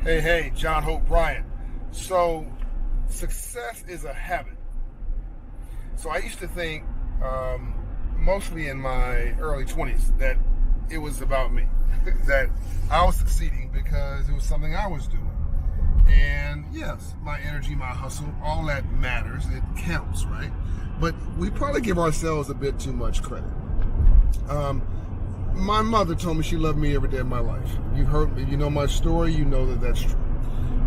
Hey, John Hope Bryant. So, success is a habit. So, I used to think, mostly in my early 20s, that it was about me, that I was succeeding because it was something I was doing. And yes, my energy, my hustle, all that matters. It counts, right? But we probably give ourselves a bit too much credit. My mother told me she loved me every day of my life. You've heard me, you know my story, you know that that's true.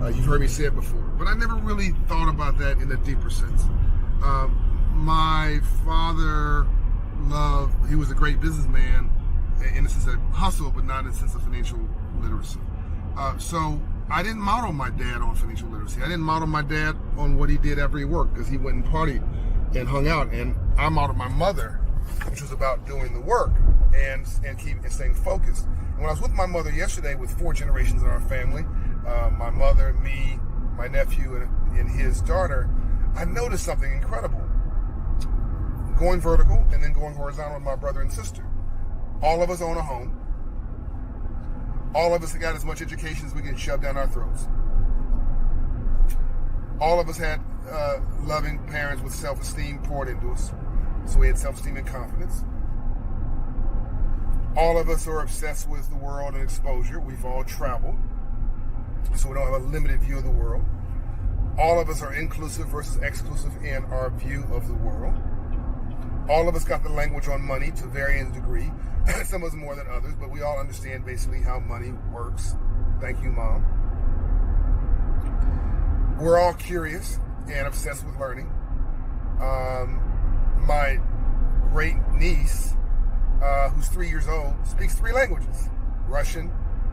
You've heard me say it before, but I never really thought about that in a deeper sense. My father he was a great businessman in the sense of hustle, but not in the sense of financial literacy. So I didn't model my dad on financial literacy. I didn't model my dad on what he did after he worked, because he went and partied and hung out. And I modeled my mother, which was about doing the work and staying focused. And when I was with my mother yesterday, with 4 generations in our family, my mother, me, my nephew, and his daughter, I noticed something incredible. Going vertical and then going horizontal with my brother and sister. All of us own a home. All of us got as much education as we get shoved down our throats. All of us had loving parents with self-esteem poured into us. So we had self-esteem and confidence. All of us are obsessed with the world and exposure. We've all traveled, so we don't have a limited view of the world. All of us are inclusive versus exclusive in our view of the world. All of us got the language on money to varying degree. Some of us more than others, but we all understand basically how money works. Thank you, Mom. We're all curious and obsessed with learning. My great niece, who's 3 years old, speaks 3 languages: Russian,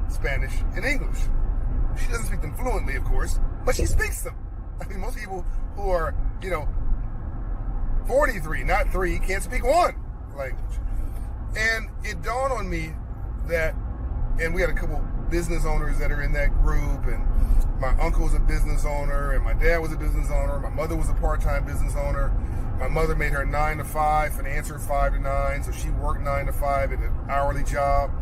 Spanish, and English. She doesn't speak them fluently, of course, but she speaks them. I mean, most people who are, 43, not 3, can't speak 1 language. And it dawned on me that, and we had a couple business owners that are in that group, and my uncle was a business owner, and my dad was a business owner, my mother was a part-time business owner. My mother made her 9 to 5 and answered 5 to 9, so she worked 9 to 5 at an hourly job.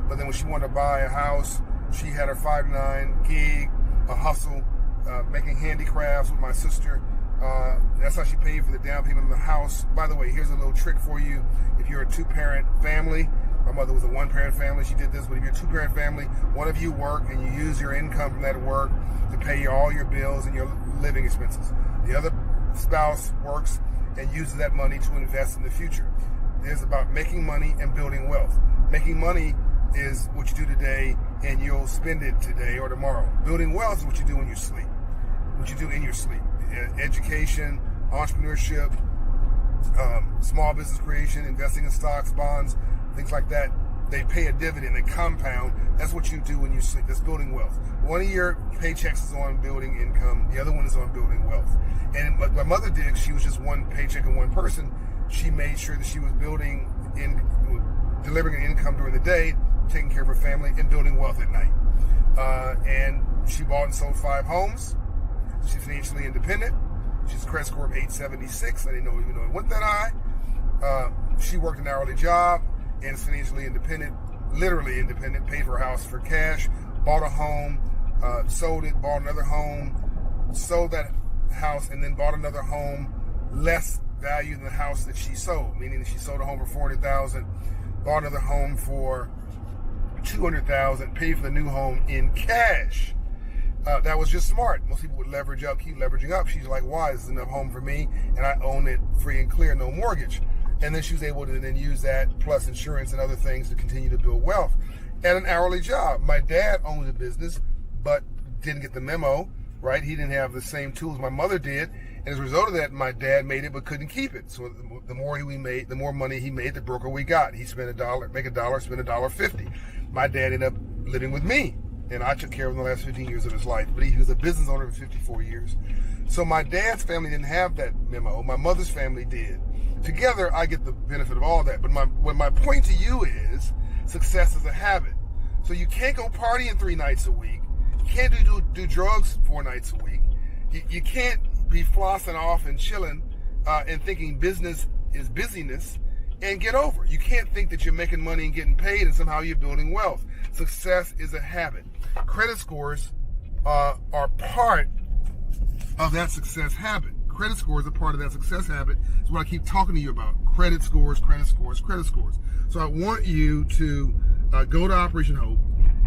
But then when she wanted to buy a house, she had her 5 to 9 gig, a hustle, making handicrafts with my sister. That's how she paid for the down payment of the house. By the way, here's a little trick for you. If you're a 2-parent family, my mother was a 1-parent family, she did this, but if you're a 2-parent family, one of you work and you use your income from that work to pay all your bills and your living expenses. The other spouse works and uses that money to invest in the future. It's about making money and building wealth. Making money is what you do today, and you'll spend it today or tomorrow. Building wealth is what you do when you sleep. What you do in your sleep. Education, entrepreneurship, small business creation, investing in stocks, bonds, things like that. They pay a dividend, they compound. That's what you do when you sleep. That's building wealth. One of your paychecks is on building income. The other one is on building wealth. And what my mother did, she was just one paycheck and one person. She made sure that she was delivering an income during the day, taking care of her family, and building wealth at night. And she bought and sold 5 homes. She's financially independent. She's a credit score of 876. I didn't know it went that high. She worked an hourly job and is financially independent, literally independent, paid for her house for cash, bought a home, sold it, bought another home, sold that house, and then bought another home less value than the house that she sold, meaning that she sold a home for $400,000, bought another home for $200,000, paid for the new home in cash. That was just smart. Most people would leverage up, keep leveraging up. She's like, why? This is enough home for me, and I own it free and clear, no mortgage. And then she was able to then use that plus insurance and other things to continue to build wealth at an hourly job. My dad owned a business, but didn't get the memo, right? He didn't have the same tools my mother did. And as a result of that, my dad made it but couldn't keep it. So the more the more money he made, the broker we got. He spent $1, make $1, spend $1.50. My dad ended up living with me, and I took care of him the last 15 years of his life. But he was a business owner for 54 years. So my dad's family didn't have that memo. My mother's family did. Together, I get the benefit of all that. But my point to you is, success is a habit. So you can't go partying 3 nights a week. You can't do drugs 4 nights a week. You can't be flossing off and chilling and thinking business is busyness and get over. You can't think that you're making money and getting paid and somehow you're building wealth. Success is a habit. Credit scores are part of that success habit. Credit scores are part of that success habit. It's what I keep talking to you about. Credit scores, credit scores, credit scores. So I want you to go to Operation Hope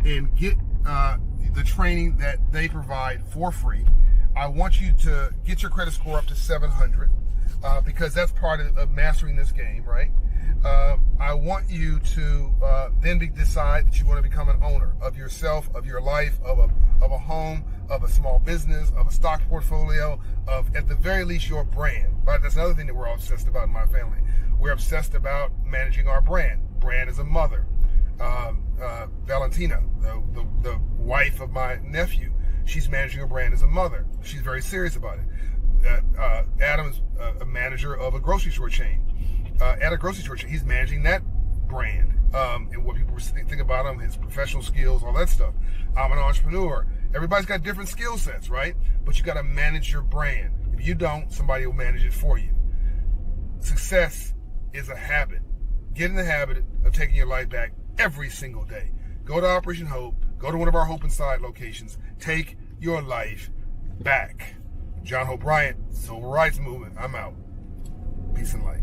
and get the training that they provide for free. I want you to get your credit score up to 700 because that's part of mastering this game, right? I want you to then decide that you want to become an owner of yourself, of your life, of a home, of a small business, of a stock portfolio, of at the very least your brand. But that's another thing that we're all obsessed about in my family. We're obsessed about managing our brand. Brand as a mother. Valentina, the wife of my nephew, she's managing her brand as a mother. She's very serious about it. Adam's a manager of a grocery store chain. At a grocery store chain, he's managing that brand. And what people think about him, his professional skills, all that stuff. I'm an entrepreneur. Everybody's got different skill sets, right? But you got to manage your brand. If you don't, somebody will manage it for you. Success is a habit. Get in the habit of taking your life back every single day. Go to Operation Hope. Go to one of our Hope Inside locations. Take your life back. John Hope Bryant, Civil Rights Movement. I'm out. Peace and light.